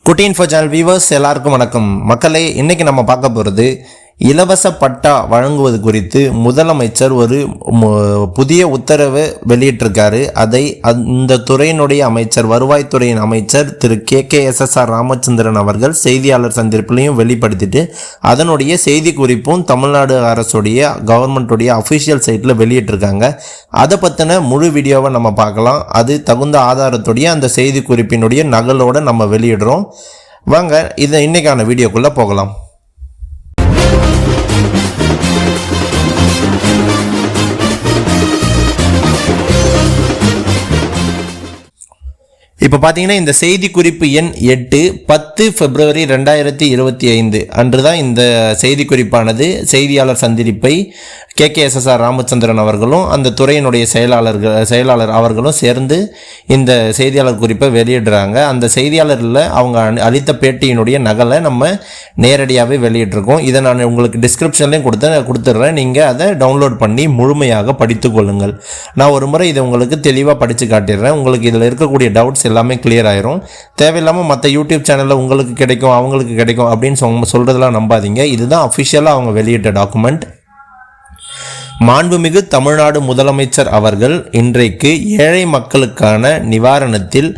குட்டி info channel viewers எல்லாருக்கும் வணக்கம். மக்களே, இன்னைக்கு நம்ம பார்க்க போகிறது இலவச பட்டா வழங்குவது குறித்து முதலமைச்சர் ஒரு புதிய உத்தரவை வெளியிட்டிருக்காரு. அதை அந்த துறையினுடைய அமைச்சர், வருவாய்த்துறையின் அமைச்சர் திரு KKSSR ராமச்சந்திரன் அவர்கள் செய்தியாளர் சந்திப்பிலையும் வெளிப்படுத்திட்டு அதனுடைய செய்தி குறிப்பும் தமிழ்நாடு அரசுடைய கவர்மெண்ட்டுடைய அஃபிஷியல் சைட்டில் வெளியிட்டிருக்காங்க. அதை பற்றின முழு வீடியோவை நம்ம பார்க்கலாம். அது தகுந்த ஆதாரத்துடைய அந்த செய்தி குறிப்பினுடைய நகலோடு நம்ம வெளியிடுறோம். வாங்க இதை இன்னைக்கான வீடியோக்குள்ளே போகலாம். இப்போ பார்த்தீங்கன்னா இந்த செய்தி குறிப்பு எண் 8/10 பிப்ரவரி 2025 அன்று தான் இந்த செய்தி குறிப்பானது செய்தியாளர் சந்திப்பை KKSSR ராமச்சந்திரன் அவர்களும் அந்த துறையினுடைய செயலாளர் அவர்களும் சேர்ந்து இந்த செய்தியாளர் குறிப்பை வெளியிடுறாங்க. அந்த செய்தியாளரில் அவங்க அளித்த பேட்டியினுடைய நகலை நம்ம நேரடியாகவே வெளியிட்டிருக்கோம். இதை நான் உங்களுக்கு டிஸ்கிரிப்ஷன்லேயும் கொடுத்துட்றேன். நீங்கள் அதை டவுன்லோட் பண்ணி முழுமையாக படித்து கொள்ளுங்கள். நான் ஒரு முறை இதை உங்களுக்கு தெளிவாக படித்து காட்டிடுறேன். உங்களுக்கு இதில் இருக்கக்கூடிய டவுட்ஸ் எல்லாமே கிளியர் ஆயிரும். தேவையில்லாமல் மற்ற யூடியூப் சேனலில் உங்களுக்கு கிடைக்கும், அவங்களுக்கு கிடைக்கும் அப்படின்னு சொல்கிறதெல்லாம் நம்பாதீங்க. இதுதான் அஃபிஷியலாக அவங்க வெளியிட்ட டாக்குமெண்ட். மாண்புமிகு தமிழ்நாடு முதலமைச்சர் அவர்கள் இன்றைக்கு ஏழை மக்களுக்கான நிவாரணத்தில்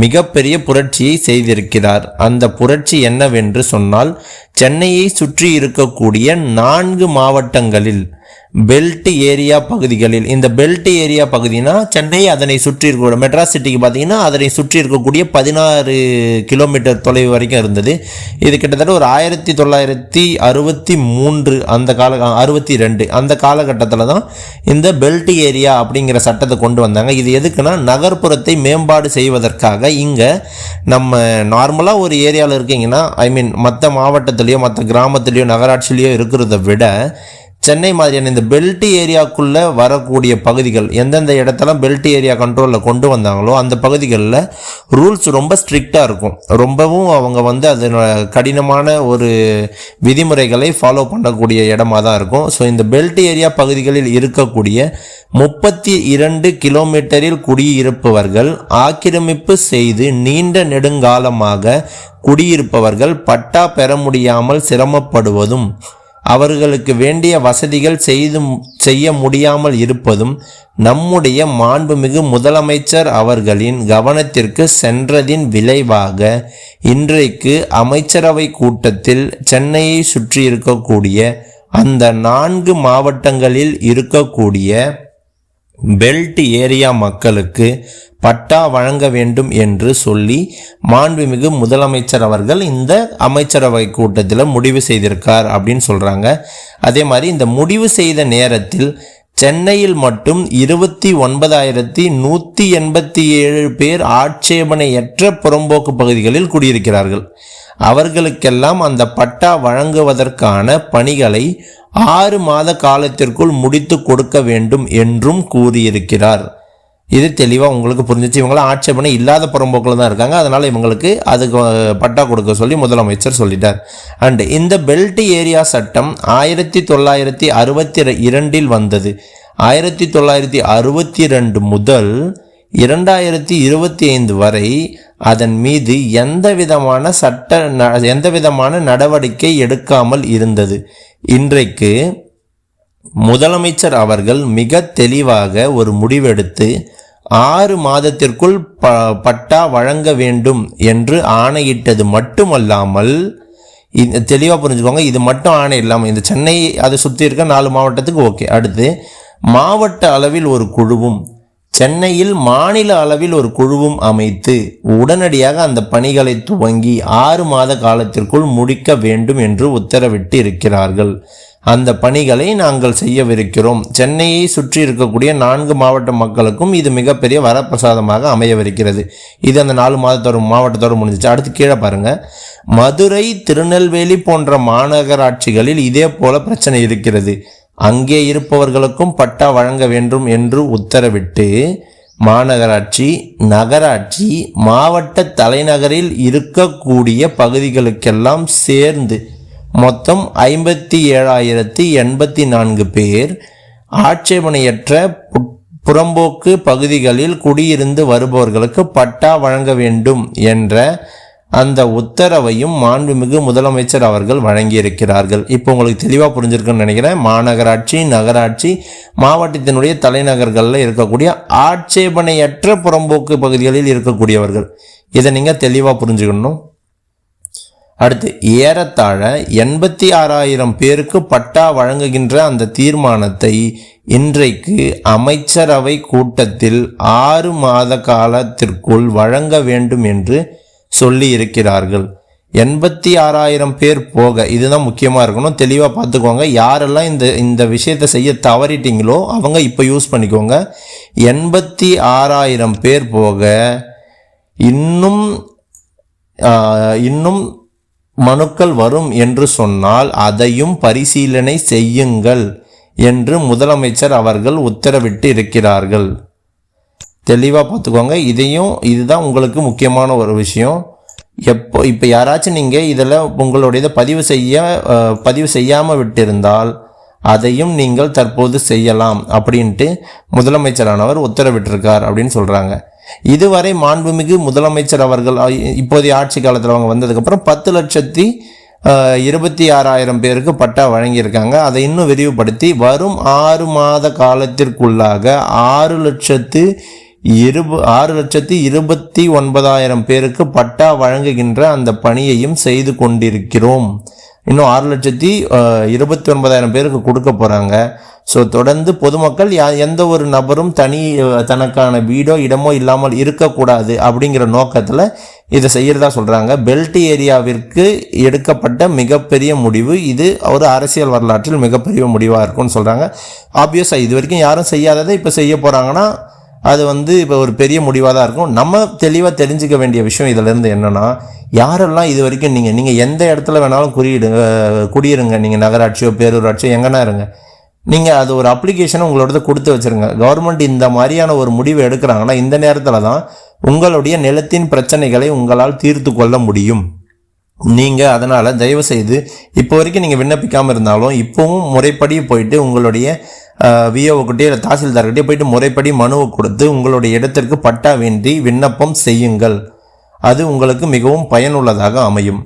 மிகப்பெரிய புரட்சியை செய்திருக்கிறார். அந்த புரட்சி என்னவென்று சொன்னால், சென்னையை சுற்றி இருக்கக்கூடிய 4 மாவட்டங்களில் பெல்ட் ஏரியா பகுதிகளில், இந்த பெல்ட் ஏரியா பகுதினா சென்னை அதனை சுற்றி இருக்க மெட்ராஸ் சிட்டிக்கு பார்த்தீங்கன்னா அதனை சுற்றி இருக்கக்கூடிய 16 கிலோமீட்டர் தொலைவு வரைக்கும் இருந்தது. இது கிட்டத்தட்ட ஒரு 1963 அந்த 62 அந்த காலகட்டத்தில் தான் இந்த பெல்ட் ஏரியா அப்படிங்கிற சட்டத்தை கொண்டு வந்தாங்க. இது எதுக்குன்னா, நகர்ப்புறத்தை மேம்பாடு செய்வதற்காக. இங்கே நம்ம நார்மலாக ஒரு ஏரியாவில் இருக்கீங்கன்னா, மற்ற மாவட்டத்திலையோ மற்ற கிராமத்திலையோ நகராட்சியிலையோ இருக்கிறத விட சென்னை மாதிரியான இந்த பெல்ட் ஏரியாவுக்குள்ளே வரக்கூடிய பகுதிகள், எந்தெந்த இடத்தெல்லாம் பெல்ட் ஏரியா கண்ட்ரோலில் கொண்டு வந்தாங்களோ அந்த பகுதிகளில் ரூல்ஸ் ரொம்ப ஸ்ட்ரிக்டாக இருக்கும். ரொம்பவும் அவங்க அது கடினமான ஒரு விதிமுறைகளை ஃபாலோ பண்ணக்கூடிய இடமா தான் இருக்கும். ஸோ இந்த பெல்ட் ஏரியா பகுதிகளில் இருக்கக்கூடிய 32 கிலோமீட்டரில் குடியிருப்பவர்கள், ஆக்கிரமிப்பு செய்து நீண்ட நெடுங்காலமாக குடியிருப்பவர்கள் பட்டா பெற முடியாமல் சிரமப்படுவதும், அவர்களுக்கு வேண்டிய வசதிகள் செய்ய முடியாமல் இருப்பதும் நம்முடைய மாண்புமிகு முதலமைச்சர் அவர்களின் கவனத்திற்கு சென்றதின் விளைவாக இன்றைக்கு அமைச்சரவை கூட்டத்தில் சென்னையை சுற்றி இருக்கக்கூடிய அந்த 4 மாவட்டங்களில் இருக்கக்கூடிய பெல்ட் ஏரியா மக்களுக்கு பட்டா வழங்க வேண்டும் என்று சொல்லி மாண்புமிகு முதலமைச்சர் அவர்கள் இந்த அமைச்சரவை கூட்டத்தில் முடிவு செய்திருக்கார் அப்படின்னு சொல்கிறாங்க. அதே மாதிரி இந்த முடிவு செய்த நேரத்தில் சென்னையில் மட்டும் 29,187 பேர் ஆட்சேபனையற்ற புறம்போக்கு பகுதிகளில் குடியிருக்கிறார்கள். அவர்களுக்கெல்லாம் அந்த பட்டா வழங்குவதற்கான பணிகளை 6 மாத காலத்திற்குள் முடித்து கொடுக்க வேண்டும் என்றும் கூறியிருக்கிறார். இது தெளிவாக உங்களுக்கு புரிஞ்சிச்சு. இவங்களாம் ஆட்சேபனை இல்லாத புறம்போக்கில் தான் இருக்காங்க. அதனால் இவங்களுக்கு அதுக்கு பட்டா கொடுக்க சொல்லி முதலமைச்சர் சொல்லிட்டார். அண்ட் இந்த பெல்ட் ஏரியா சட்டம் 1962 வந்தது. 1962 முதல் 2025 வரை அதன் மீது எந்த விதமான நடவடிக்கை எடுக்காமல் இருந்தது. இன்றைக்கு முதலமைச்சர் அவர்கள் மிக தெளிவாக ஒரு முடிவெடுத்து 6 மாதத்திற்குள் பட்டா வழங்க வேண்டும் என்று ஆணையிட்டது மட்டுமல்லாமல், தெளிவாக புரிஞ்சுக்கோங்க, இது மட்டும் ஆணை இல்லாமல் இந்த சென்னை அதை சுற்றி இருக்க 4 மாவட்டத்துக்கு ஓகே. அடுத்து மாவட்ட அளவில் ஒரு குழுவும், சென்னையில் மாநில அளவில் ஒரு குழுவும் அமைத்து உடனடியாக அந்த பணிகளை துவங்கி 6 மாத காலத்திற்குள் முடிக்க வேண்டும் என்று உத்தரவிட்டு இருக்கிறார்கள். அந்த பணிகளை நாங்கள் செய்யவிருக்கிறோம். சென்னையை சுற்றி இருக்கக்கூடிய 4 மாவட்ட மக்களுக்கும் இது மிகப்பெரிய வரப்பிரசாதமாக அமையவிருக்கிறது. இது அந்த 4 மாவட்டத்தோடு முடிஞ்சிச்சு. அடுத்து கீழே பாருங்க, மதுரை, திருநெல்வேலி போன்ற மாநகராட்சிகளில் இதே போல பிரச்சனை இருக்கிறது. அங்கே இருப்பவர்களுக்கும் பட்டா வழங்க வேண்டும் என்று உத்தரவிட்டு மாநகராட்சி, நகராட்சி, மாவட்ட தலைநகரில் இருக்கக்கூடிய பகுதிகளுக்கெல்லாம் சேர்ந்து மொத்தம் 57,084 பேர் ஆட்சேபனையற்ற புறம்போக்கு பகுதிகளில் குடியிருந்து வருபவர்களுக்கு பட்டா வழங்க வேண்டும் என்ற அந்த உத்தரவையும் மாண்புமிகு முதலமைச்சர் அவர்கள் வழங்கியிருக்கிறார்கள். இப்போ உங்களுக்கு தெளிவாக புரிஞ்சிருக்குன்னு நினைக்கிறேன். மாநகராட்சி, நகராட்சி, மாவட்டத்தினுடைய தலைநகர்களில் இருக்கக்கூடிய ஆட்சேபனையற்ற புறம்போக்கு பகுதிகளில் இருக்கக்கூடியவர்கள், இதை நீங்கள் தெளிவாக புரிஞ்சுக்கணும். அடுத்து, ஏறத்தாழ 86,000 பேருக்கு பட்டா வழங்குகின்ற அந்த தீர்மானத்தை இன்றைக்கு அமைச்சரவை கூட்டத்தில் 6 மாத காலத்திற்குள் வழங்க வேண்டும் என்று சொல்லி இருக்கிறார்கள். 86,000 பேர் போக, இதுதான் முக்கியமாக இருக்கணும், தெளிவாக பார்த்துக்கோங்க. யாரெல்லாம் இந்த விஷயத்தை செய்ய தவறிட்டீங்களோ அவங்க இப்போ யூஸ் பண்ணிக்கோங்க. 86,000 பேர் போக இன்னும் மனுக்கள் வரும் என்று சொன்னால் அதையும் பரிசீலனை செய்யுங்கள் என்று முதலமைச்சர் அவர்கள் உத்தரவிட்டு இருக்கிறார்கள். தெளிவாக பார்த்துக்கோங்க. இதுதான் உங்களுக்கு முக்கியமான ஒரு விஷயம். இப்போ யாராச்சும் நீங்கள் இதில் உங்களுடைய பதிவு செய்யாமல் விட்டிருந்தால் அதையும் நீங்கள் தற்போது செய்யலாம் அப்படின்ட்டு முதலமைச்சரானவர் உத்தரவிட்டிருக்கார் அப்படின்னு சொல்கிறாங்க. இதுவரை மாண்புமிகு முதலமைச்சர் அவர்கள் இப்போதைய ஆட்சி காலத்தில் அவங்க வந்ததுக்கப்புறம் 10,26,000 பேருக்கு பட்டா வழங்கியிருக்காங்க. அதை இன்னும் விரிவுபடுத்தி வரும் 6 மாத காலத்திற்குள்ளாக 6,29,000 பேருக்கு பட்டா வழங்குகின்ற அந்த பணியையும் செய்து கொண்டிருக்கிறோம். இன்னும் 6,29,000 பேருக்கு கொடுக்க போகிறாங்க. ஸோ தொடர்ந்து பொதுமக்கள் எந்த ஒரு நபரும் தனக்கான வீடோ இடமோ இல்லாமல் இருக்கக்கூடாது அப்படிங்கிற நோக்கத்தில் இதை செய்கிறதா சொல்கிறாங்க. பெல்ட் ஏரியாவிற்கு எடுக்கப்பட்ட மிகப்பெரிய முடிவு இது. ஒரு அரசியல் வரலாற்றில் மிகப்பெரிய முடிவாக இருக்கும்னு சொல்கிறாங்க. ஆப்வியஸாக இது வரைக்கும் யாரும் செய்யாததை இப்போ செய்ய போகிறாங்கன்னா அது இப்போ ஒரு பெரிய முடிவாக தான் இருக்கும். நம்ம தெளிவாக தெரிஞ்சுக்க வேண்டிய விஷயம் இதிலேருந்து என்னென்னா, யாரெல்லாம் இது வரைக்கும் நீங்கள் எந்த இடத்துல வேணாலும் குடியிருங்க, நீங்கள் நகராட்சியோ பேரூராட்சியோ எங்கன்னா இருங்க, நீங்கள் அது ஒரு அப்ளிகேஷனை உங்களோட கொடுத்து வச்சுருங்க. கவர்மெண்ட் இந்த மாதிரியான ஒரு முடிவு எடுக்கிறாங்கன்னா இந்த நேரத்தில் தான் உங்களுடைய நிலத்தின் பிரச்சனைகளை உங்களால் தீர்த்து கொள்ள முடியும். நீங்கள் அதனால் தயவுசெய்து இப்போ வரைக்கும் நீங்கள் விண்ணப்பிக்காமல் இருந்தாலும் இப்போவும் முறைப்படி போயிட்டு உங்களுடைய விஓக்கிட்டே இல்லை தாசில்தார்கிட்டே போயிட்டு முறைப்படி மனுவை கொடுத்து உங்களுடைய இடத்திற்கு பட்டா வேண்டி விண்ணப்பம் செய்யுங்கள். அது உங்களுக்கு மிகவும் பயனுள்ளதாக அமையும்.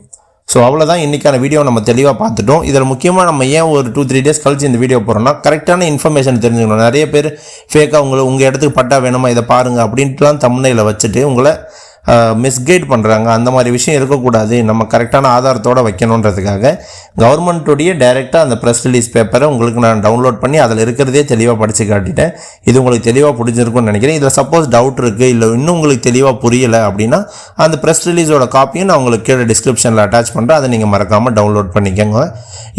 ஸோ அவ்வளோதான் இன்றைக்கான வீடியோ நம்ம தெளிவாக பார்த்துட்டோம். இதில் முக்கியமாக நம்ம ஏன் ஒரு 2-3 டேஸ் கழிச்சு இந்த வீடியோ போகிறோம்னா, கரெக்டான இன்ஃபர்மேஷன் தெரிஞ்சுக்கணும். நிறைய பேர் ஃபேக்காக உங்கள் இடத்துக்கு பட்டா வேணுமா இதை பாருங்கள் அப்படின்ட்டுலாம் தம்ப்நெயில வச்சுட்டு உங்களை மிஸ்கைட் பண்ணுறாங்க. அந்த மாதிரி விஷயம் இருக்கக்கூடாது. நம்ம கரெக்டான ஆதாரத்தோடு வைக்கணுன்றதுக்காக கவர்மெண்ட்டுடைய டைரெக்டாக அந்த ப்ரெஸ் ரிலீஸ் பேப்பரை உங்களுக்கு நான் டவுன்லோட் பண்ணி அதில் இருக்கிறதே தெளிவாக படித்து காட்டிட்டேன். இது உங்களுக்கு தெளிவாக பிடிச்சிருக்குன்னு நினைக்கிறேன். இதில் சப்போஸ் டவுட் இருக்குது இல்லை இன்னும் உங்களுக்கு தெளிவாக புரியலை அப்படின்னா அந்த ப்ரெஸ் ரிலீஸோட காப்பியும் நான் உங்களுக்கு கீழே டிஸ்கிரிப்ஷனில் அட்டாச் பண்ணுறேன். அதை நீங்கள் மறக்காமல் டவுன்லோட் பண்ணிக்கோங்க.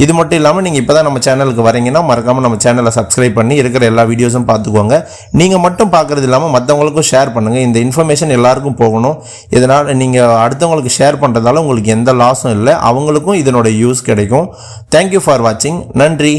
இது மட்டும் இல்லாமல் நீங்கள் இப்போ தான் நம்ம சேனலுக்கு வரீங்கன்னா மறக்காமல் நம்ம சேனலை சப்ஸ்கிரைப் பண்ணி இருக்கிற எல்லா வீடியோஸும் பார்த்துக்கோங்க. நீங்கள் மட்டும் பார்க்குறது இல்லாமல் மற்றவங்களுக்கும் ஷேர் பண்ணுங்கள். இந்த இன்ஃபர்மேஷன் எல்லாருக்கும் போகணும். இதனால் நீங்கள் அடுத்தவங்களுக்கு ஷேர் பண்ணுறதால உங்களுக்கு எந்த லாஸும் இல்லை, அவங்களுக்கும் இதனோட யூஸ் கிடைக்கும். தேங்க்யூ ஃபார் வாட்சிங். நன்றி.